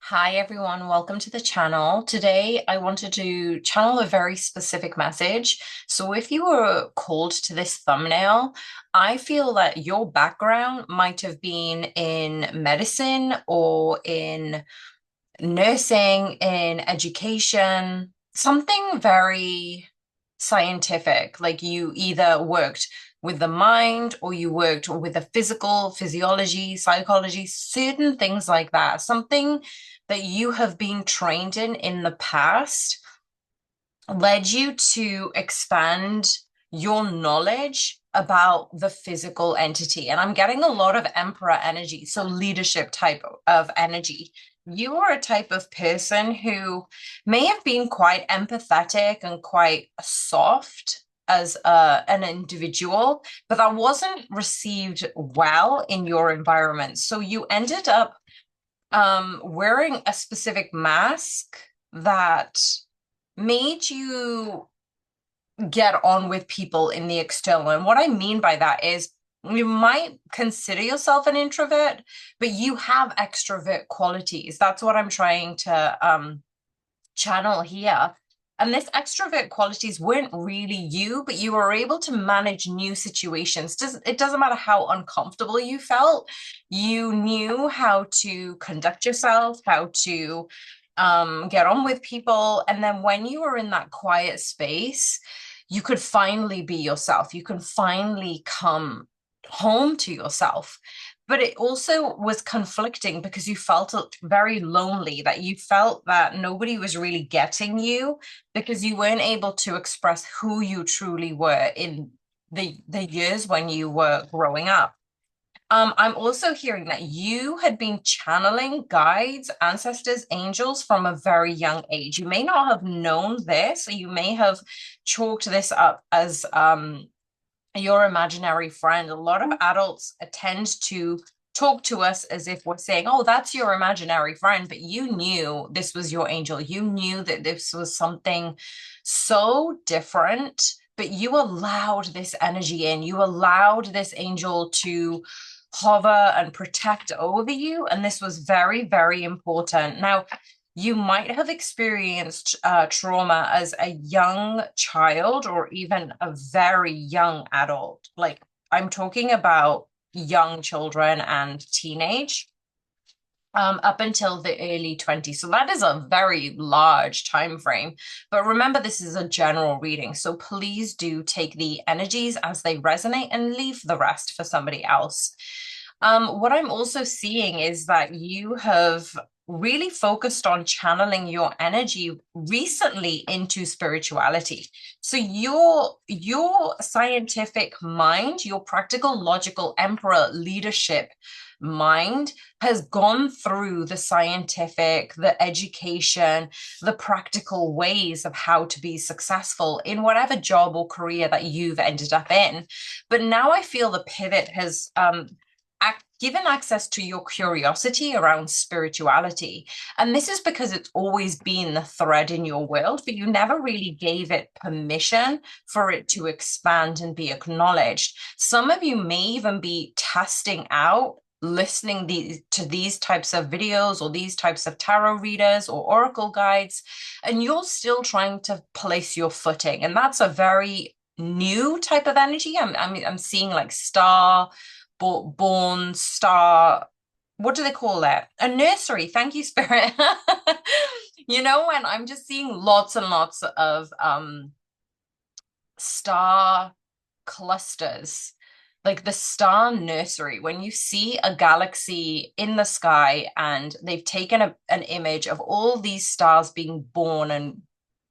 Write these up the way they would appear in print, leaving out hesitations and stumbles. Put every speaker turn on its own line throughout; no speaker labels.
Hi everyone, welcome to the channel. Today I wanted to channel a very specific message. So if you were called to this thumbnail, I feel that your background might have been in medicine or in nursing, in education, something very scientific. Like you either worked with the mind or you worked with the physiology, psychology, certain things like that. Something that you have been trained in the past led you to expand your knowledge about the physical entity. And I'm getting a lot of emperor energy, so leadership type of energy. You are a type of person who may have been quite empathetic and quite soft as an individual, but that wasn't received well in your environment. So you ended up wearing a specific mask that made you get on with people in the external. And what I mean by that is you might consider yourself an introvert, but you have extrovert qualities. That's what I'm trying to channel here. And this extrovert qualities weren't really you, but you were able to manage new situations. It doesn't matter how uncomfortable you felt, you knew how to conduct yourself, how to get on with people. And then when you were in that quiet space, you could finally be yourself. You can finally come home to yourself. But it also was conflicting because you felt very lonely, that you felt that nobody was really getting you because you weren't able to express who you truly were in the years when you were growing up. I'm also hearing that you had been channeling guides, ancestors, angels from a very young age. You may not have known this, or you may have chalked this up as your imaginary friend. A lot of adults tend to talk to us as if we're saying, oh, that's your imaginary friend, but you knew this was your angel. You knew that this was something so different, but you allowed this energy in. You allowed this angel to hover and protect over you. And this was very, very important. Now, you might have experienced trauma as a young child or even a very young adult. Like I'm talking about young children and teenage, up until the early 20s. So that is a very large time frame. But remember, this is a general reading. So please do take the energies as they resonate and leave the rest for somebody else. What I'm also seeing is that you have really focused on channeling your energy recently into spirituality. So your scientific mind, your practical, logical emperor leadership mind has gone through the scientific, the education, the practical ways of how to be successful in whatever job or career that you've ended up in. But now I feel the pivot has given access to your curiosity around spirituality. And this is because it's always been the thread in your world, but you never really gave it permission for it to expand and be acknowledged. Some of you may even be testing out listening to these types of videos or these types of tarot readers or oracle guides, and you're still trying to place your footing. And that's a very new type of energy. I'm seeing like born star, what do they call that? A nursery. Thank you, Spirit. And I'm just seeing lots and lots of star clusters, like the star nursery. When you see a galaxy in the sky and they've taken an image of all these stars being born and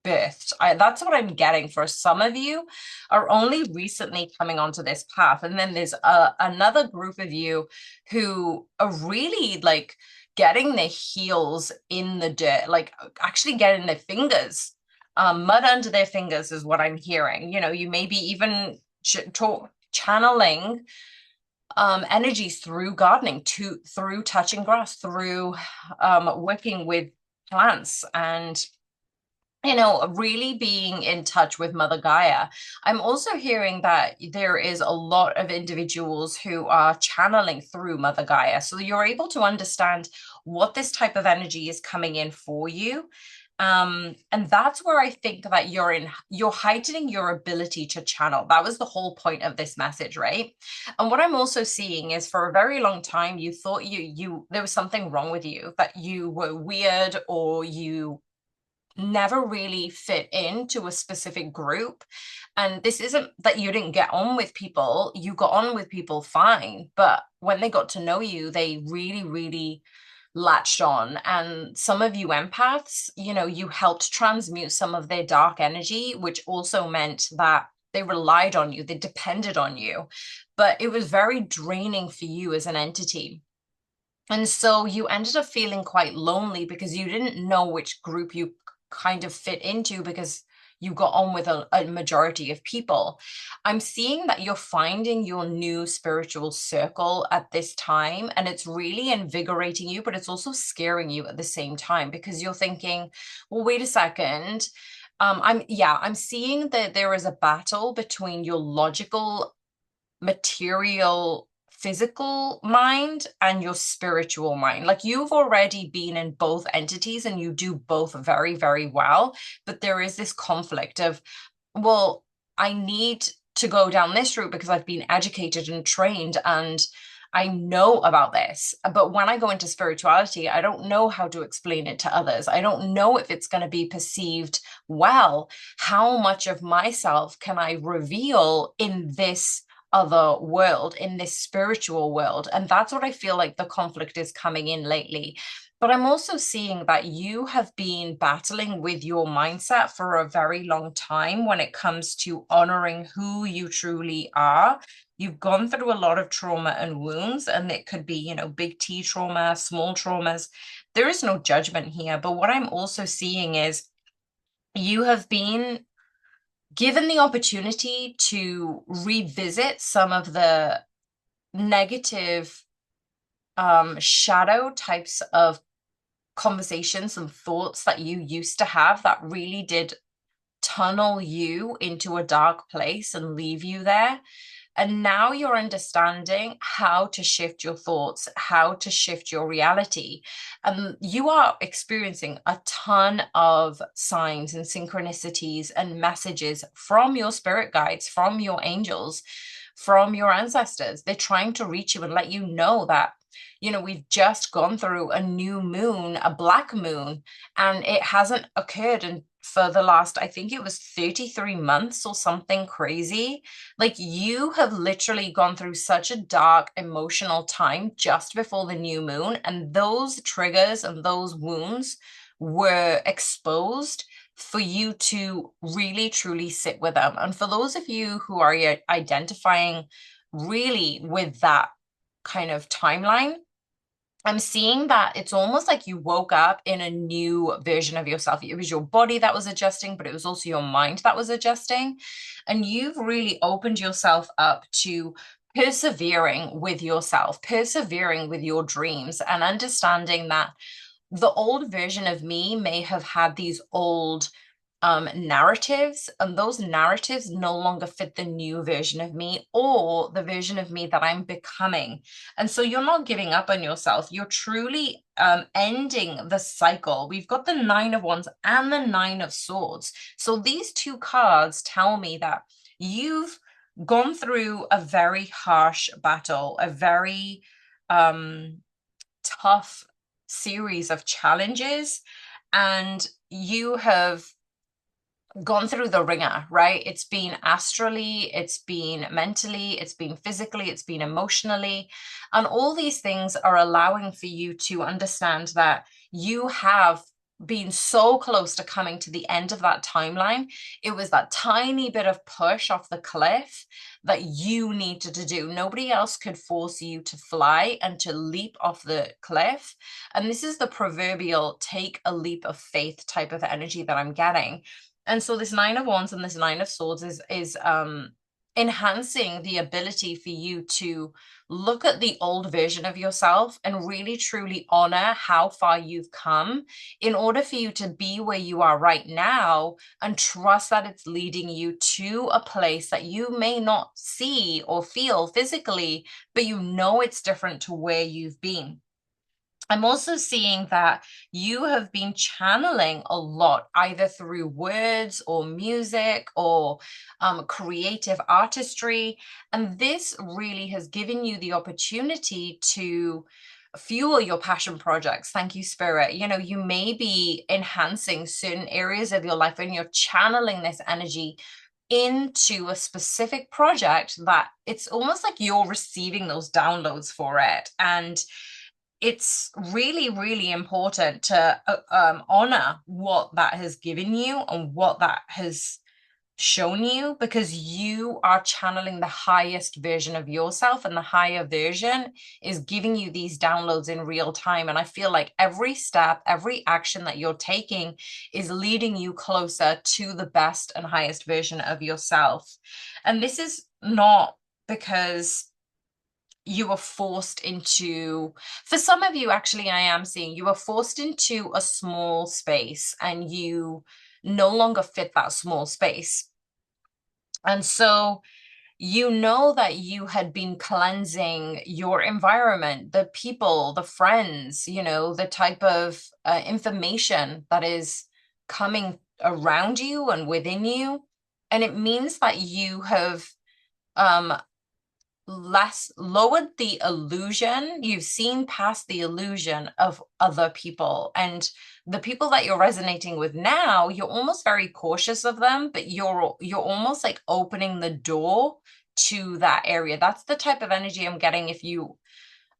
birthed. That's what I'm getting. For some of you are only recently coming onto this path. And then there's another group of you who are really like getting their heels in the dirt, like actually getting their fingers, mud under their fingers is what I'm hearing. You may be even channeling energies through gardening, through touching grass, through working with plants and really being in touch with Mother Gaia. I'm also hearing that there is a lot of individuals who are channeling through Mother Gaia. So you're able to understand what this type of energy is coming in for you. And that's where I think that you're heightening your ability to channel. That was the whole point of this message, right? And what I'm also seeing is for a very long time, you thought there was something wrong with you, that you were weird or you never really fit into a specific group. And this isn't that you didn't get on with people, you got on with people fine. But when they got to know you, they really, really latched on. And some of you empaths, you helped transmute some of their dark energy, which also meant that they relied on you, they depended on you. But it was very draining for you as an entity. And so you ended up feeling quite lonely because you didn't know which group you kind of fit into because you got on with a majority of people. I'm seeing that you're finding your new spiritual circle at this time, and it's really invigorating you, but it's also scaring you at the same time because you're thinking, well, wait a second. I'm seeing that there is a battle between your logical material physical mind and your spiritual mind. Like you've already been in both entities and you do both very, very well. But there is this conflict of, well, I need to go down this route because I've been educated and trained and I know about this. But when I go into spirituality, I don't know how to explain it to others. I don't know if it's going to be perceived well. How much of myself can I reveal in this other world, in this spiritual world? And that's what I feel like the conflict is coming in lately. But I'm also seeing that you have been battling with your mindset for a very long time when it comes to honoring who you truly are. You've gone through a lot of trauma and wounds, and it could be, big T trauma, small traumas. There is no judgment here. But what I'm also seeing is you have been given the opportunity to revisit some of the negative shadow types of conversations and thoughts that you used to have that really did tunnel you into a dark place and leave you there. And now you're understanding how to shift your thoughts, how to shift your reality. You are experiencing a ton of signs and synchronicities and messages from your spirit guides, from your angels, from your ancestors. They're trying to reach you and let you know that we've just gone through a new moon, a black moon, and it hasn't occurred in for the last, I think it was 33 months or something crazy. Like you have literally gone through such a dark emotional time just before the new moon, and those triggers and those wounds were exposed for you to really truly sit with them. And for those of you who are identifying really with that kind of timeline, I'm seeing that it's almost like you woke up in a new version of yourself. It was your body that was adjusting, but it was also your mind that was adjusting. And you've really opened yourself up to persevering with yourself, persevering with your dreams, and understanding that the old version of me may have had these old narratives, and those narratives no longer fit the new version of me or the version of me that I'm becoming. And so you're not giving up on yourself. You're truly ending the cycle. We've got the Nine of Wands and the Nine of Swords. So these two cards tell me that you've gone through a very harsh battle, a very tough series of challenges, and you have gone through the ringer, right? It's been astrally, it's been mentally, it's been physically, it's been emotionally. And all these things are allowing for you to understand that you have been so close to coming to the end of that timeline. It was that tiny bit of push off the cliff that you needed to do. Nobody else could force you to fly and to leap off the cliff. And this is the proverbial take a leap of faith type of energy that I'm getting. And so this Nine of Wands and this Nine of Swords is enhancing the ability for you to look at the old version of yourself and really truly honor how far you've come in order for you to be where you are right now and trust that it's leading you to a place that you may not see or feel physically, but you know it's different to where you've been. I'm also seeing that you have been channeling a lot, either through words or music or creative artistry. And this really has given you the opportunity to fuel your passion projects. Thank you, Spirit. You know, you may be enhancing certain areas of your life and you're channeling this energy into a specific project that it's almost like you're receiving those downloads for it. And it's really, really important to honor what that has given you and what that has shown you, because you are channeling the highest version of yourself, and the higher version is giving you these downloads in real time. And I feel like every step, every action that you're taking is leading you closer to the best and highest version of yourself. And this is not because you were forced into, for some of you, actually, I am seeing you were forced into a small space and you no longer fit that small space. And so you know that you had been cleansing your environment, the people, the friends, you know, the type of information that is coming around you and within you. And it means that you have um, less lowered the illusion. You've seen past the illusion of other people, and the people that you're resonating with now, you're almost very cautious of them, but you're almost like opening the door to that area. That's the type of energy I'm getting. If you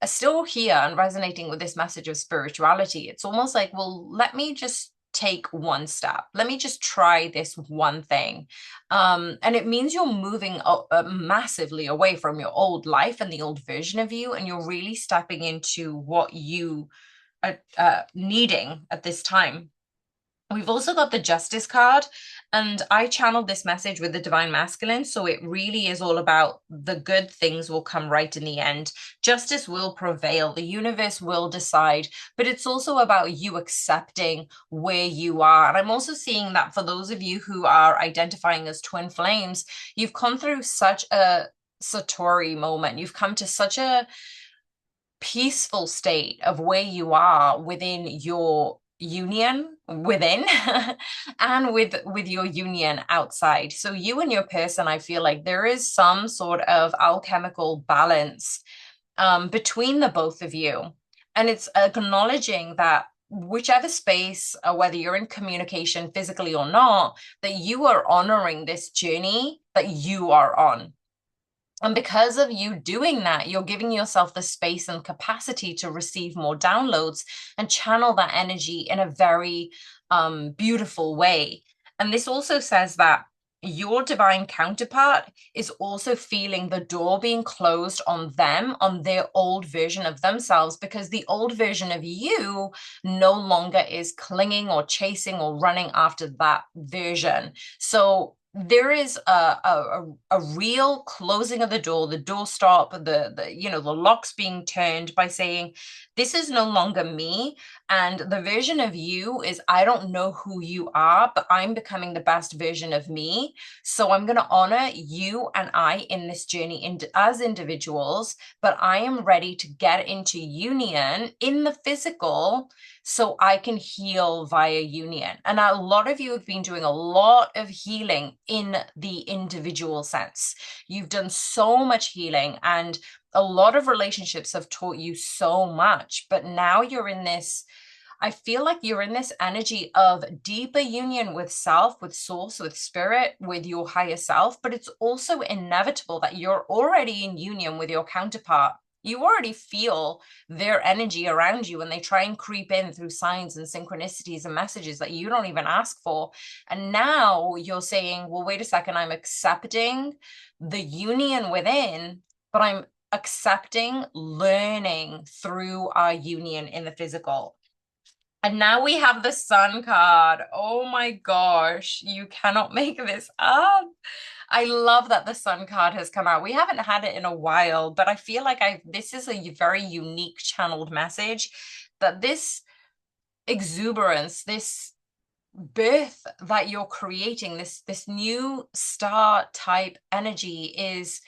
are still here and resonating with this message of spirituality, it's almost like, well, let me just take one step. Let me just try this one thing. And it means you're moving massively away from your old life and the old version of you, and you're really stepping into what you are needing at this time. We've also got the Justice card, and I channeled this message with the Divine Masculine. So it really is all about the good things will come right in the end. Justice will prevail. The universe will decide, but it's also about you accepting where you are. And I'm also seeing that for those of you who are identifying as twin flames, you've come through such a Satori moment. You've come to such a peaceful state of where you are within your union within and with your union outside. So you and your person, I feel like there is some sort of alchemical balance between the both of you, and it's acknowledging that whichever space, whether you're in communication physically or not, that you are honoring this journey that you are on. And because of you doing that, you're giving yourself the space and capacity to receive more downloads and channel that energy in a very beautiful way. And this also says that your divine counterpart is also feeling the door being closed on them, on their old version of themselves, because the old version of you no longer is clinging or chasing or running after that version. So there is a real closing of the door stop, the you know, the locks being turned by saying, this is no longer me. And the version of you is, I don't know who you are, but I'm becoming the best version of me. So I'm going to honor you and I in this journey as individuals, but I am ready to get into union in the physical so I can heal via union. And a lot of you have been doing a lot of healing in the individual sense. You've done so much healing, and a lot of relationships have taught you so much, but now you're in this, I feel like you're in this energy of deeper union with self, with source, with spirit, with your higher self. But it's also inevitable that you're already in union with your counterpart. You already feel their energy around you, and they try and creep in through signs and synchronicities and messages that you don't even ask for. And now you're saying, well, wait a second, I'm accepting the union within, but I'm accepting learning through our union in the physical. And now we have the Sun card. Oh my gosh, you cannot make this up. I love that the Sun card has come out. We haven't had it in a while, but I feel like I this is a very unique channeled message that this exuberance, this birth that you're creating, this new star type energy is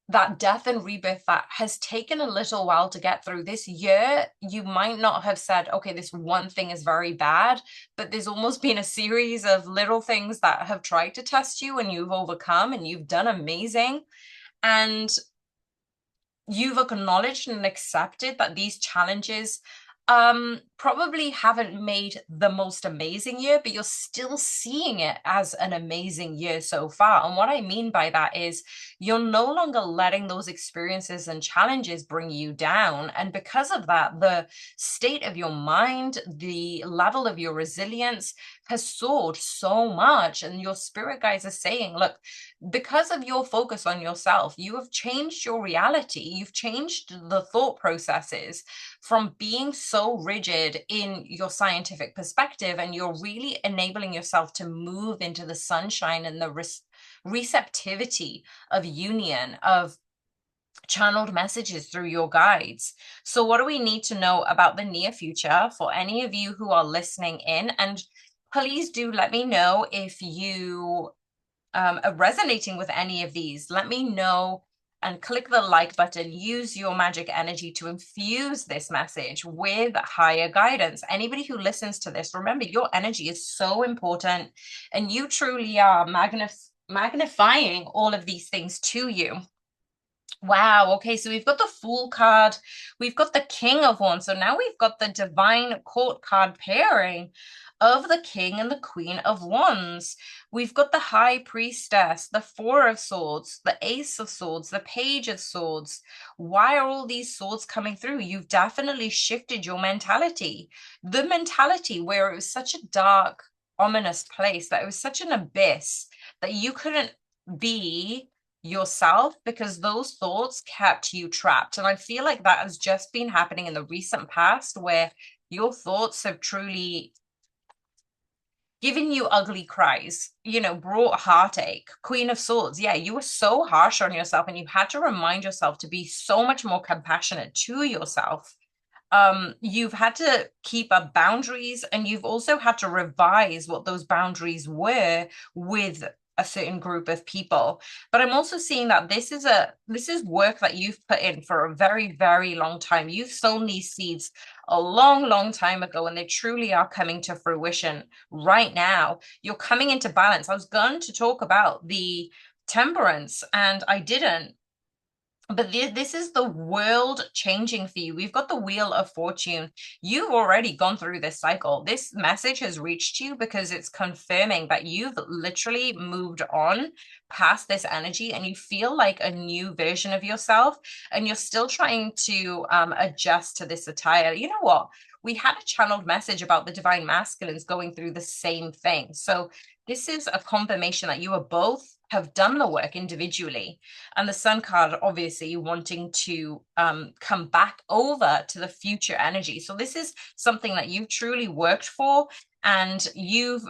that death and rebirth that has taken a little while to get through. This year, you might not have said, okay, this one thing is very bad, but there's almost been a series of little things that have tried to test you and you've overcome and you've done amazing. And you've acknowledged and accepted that these challenges probably haven't made the most amazing year, but you're still seeing it as an amazing year so far. And what I mean by that is you're no longer letting those experiences and challenges bring you down. And because of that, the state of your mind, the level of your resilience has soared so much. And your spirit guides are saying, look, because of your focus on yourself, you have changed your reality. You've changed the thought processes from being so rigid in your scientific perspective, and you're really enabling yourself to move into the sunshine and the receptivity of union, of channeled messages through your guides. So, what do we need to know about the near future for any of you who are listening in? And please do let me know if you are resonating with any of these. Let me know and click the like button. Use your magic energy to infuse this message with higher guidance. Anybody who listens to this, remember your energy is so important and you truly are magnifying all of these things to you. Wow. Okay. So we've got the Fool card. We've got the King of Wands. So now we've got the Divine Court card pairing of the King and the Queen of Wands. We've got the High Priestess, the Four of Swords, the Ace of Swords, the Page of Swords. Why are all these swords coming through? You've definitely shifted your mentality. The mentality where it was such a dark, ominous place, that it was such an abyss that you couldn't be yourself because those thoughts kept you trapped. And I feel like that has just been happening in the recent past where your thoughts have truly given you ugly cries, brought heartache. Queen of Swords, yeah, you were so harsh on yourself and you had to remind yourself to be so much more compassionate to yourself. You've had to keep up boundaries and you've also had to revise what those boundaries were with a certain group of people. But I'm also seeing that this is work that you've put in for a very, very long time. You've sown these seeds a long, long time ago, and they truly are coming to fruition right now. You're coming into balance. I was going to talk about the temperance and I didn't, but this is the world changing for you. We've got the Wheel of Fortune. You've already gone through this cycle. This message has reached you because it's confirming that you've literally moved on past this energy and you feel like a new version of yourself, and you're still trying to adjust to this attire. You know what? We had a channeled message about the divine masculines going through the same thing. So this is a confirmation that you are both have done the work individually, and the Sun card obviously wanting to come back over to the future energy. So this is something that you've truly worked for, and you've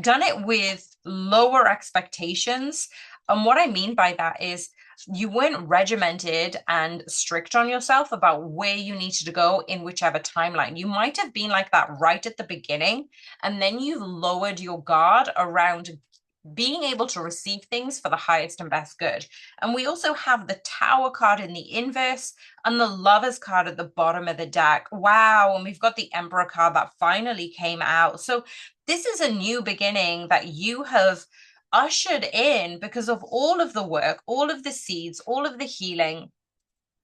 done it with lower expectations. And what I mean by that is you weren't regimented and strict on yourself about where you needed to go in whichever timeline. You might have been like that right at the beginning, and then you've lowered your guard around being able to receive things for the highest and best good. And we also have the Tower card in the inverse and the Lovers card at the bottom of the deck. Wow. And we've got the Emperor card that finally came out. So this is a new beginning that you have ushered in because of all of the work, all of the seeds, all of the healing.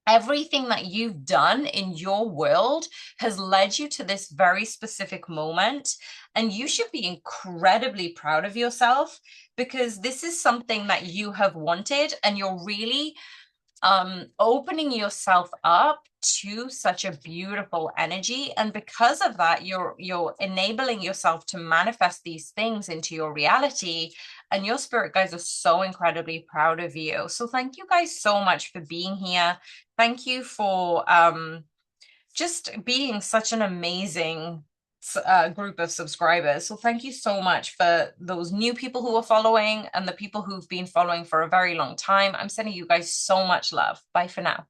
Everything that you've done in your world has led you to this very specific moment. And you should be incredibly proud of yourself because this is something that you have wanted, and you're really opening yourself up to such a beautiful energy. And because of that, you're enabling yourself to manifest these things into your reality. And your spirit guides are so incredibly proud of you. So thank you guys so much for being here. Thank you for just being such an amazing group of subscribers. So thank you so much for those new people who are following and the people who've been following for a very long time. I'm sending you guys so much love. Bye for now.